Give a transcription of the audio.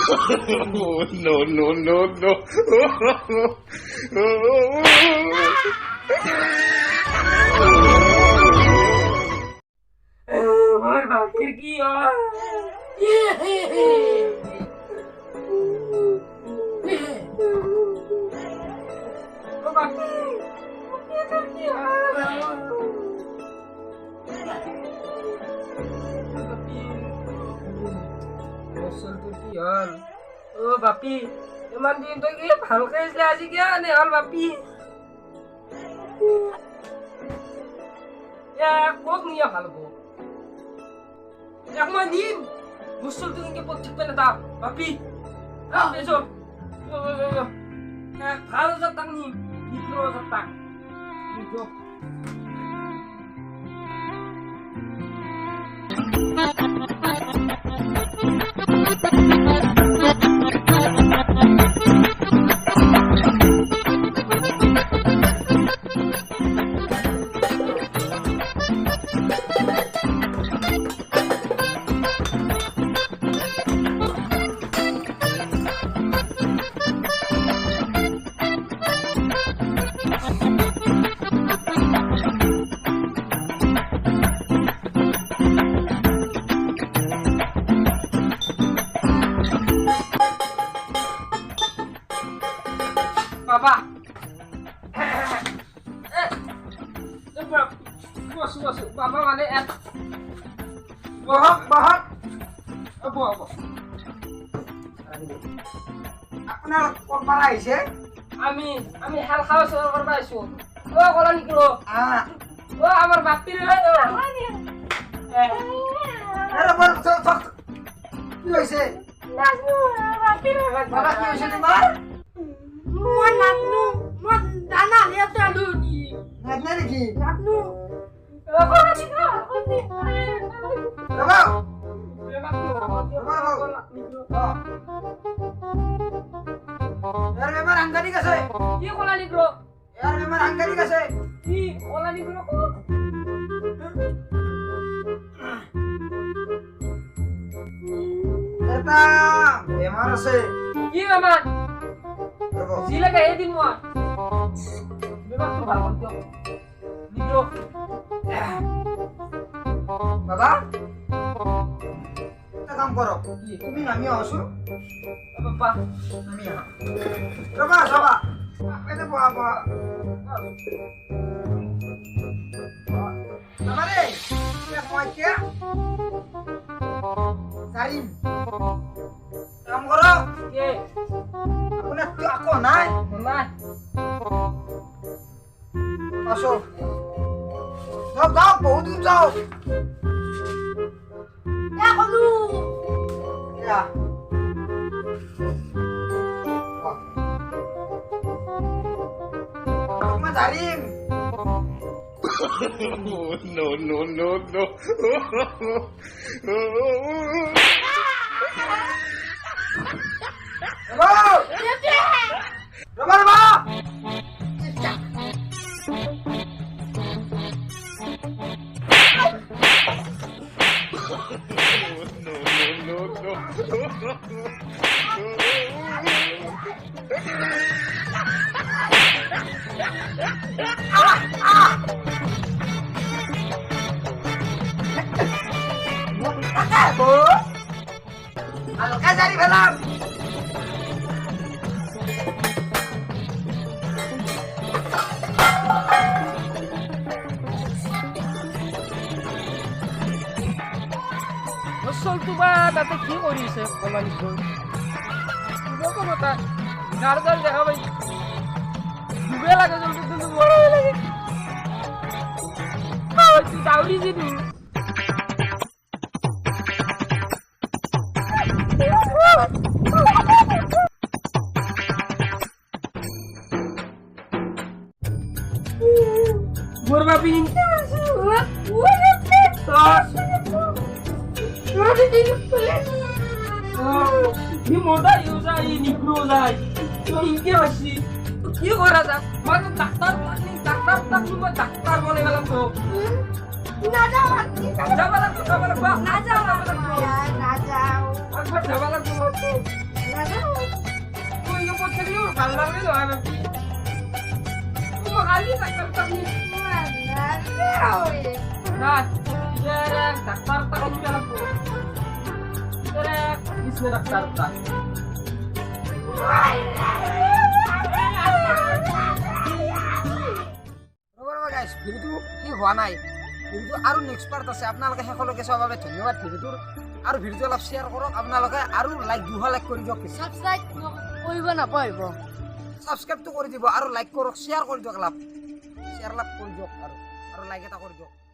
Oh, no, no, no, no. আমার বাপের কি হয় ও বাপি এটা কি হয় কি হল ও বাপি ইমান দিন তো কি ভালকে আসলে আজি কিয় নে হল বাপি কক নিয়ে ভালো গো একমাস দিন মুসল তো ইনকে পথ ঠিক না তা বাপি এসো ভালো যাতাম নি বিক্রো যাতাম বুঝো Papa. Bos. Papa mana et? Bahak. Apa? আপনার কোরবানা আইছে আমি হাল খাওয়া শুরু করবা আইছো ও কলা নিকলো ও আমার বাপির আরে বল কি হইছে নাজু বাপির বাবা কি হইছে তোমার মই নাজনু মই দানা লিয়াতে আলু নি নাজনা নাকি নাজনু ও কলা নিকলো বাবা यार मेमर अंगानी कसे কি কলা নিকলো यार मेमर अंगानी कसे কি কলা নিকলো কো এটা বেমার আছে কি বেমার রবো জিলে কে দিন মই বেমার তো ভালো তো নিকলো বাবা একটা কাম করো তুমি নামিয়ে আসো বাবা নামিয়ে রবা সবা এতে বাবা আমারে এক মাইকে সারিম কাম করো কে আপনার তো আকো নাই না আসো যাও বহুত দূর যাও কলু Ya. Mas Harim. Oh, no, no, no, no. Rama. No, no, no. Halo, dari film. মুসল তুবা তাতে কি কৰিছে কলা নিকলো কিবা কব তা গাৰ দেখা পাই ডুবে লাগে জলদি জলদি মরে লাগে তুই দাউরি দিবি Borba pin. Ni moda yuza ini kruzai. To inke basi. কি করা যায় মই তো doctor doctor tak cuma doctor বলে গেলাম তো না যাও যাবা লাগবে না যাও না যাও একবার যাবা লাগবে পাল্লা গেল আমি খালি ডাক্তার তাকি না ডাক্তার তাকি চলা किसने रखता था ৰ'ব গাইছ ভিডিঅ'টো কি হোৱা নাই ভিডিঅ'টো আৰু নেক্সট পাৰ্ট আছে আপোনালোকে সকলোকে চোৱাৰ বাবে ধন্যবাদ ভিডিঅ'টোৰ আৰু ভিডিঅ'টো অলপ শ্বেয়াৰ কৰক আপোনালোকে আৰু লাইক 200 লাইক কৰি দিয়ক সাবস্ক্ৰাইব কৰিব নাপাৰিব ছাবস্ক্ৰাইবটো কৰি দিব আৰু লাইক কৰক শ্বেয়াৰ কৰি দিয়ক লাভ শ্বেয়াৰ লাভ কৰি দিয়ক আৰু লাইক এটা কৰি দিয়ক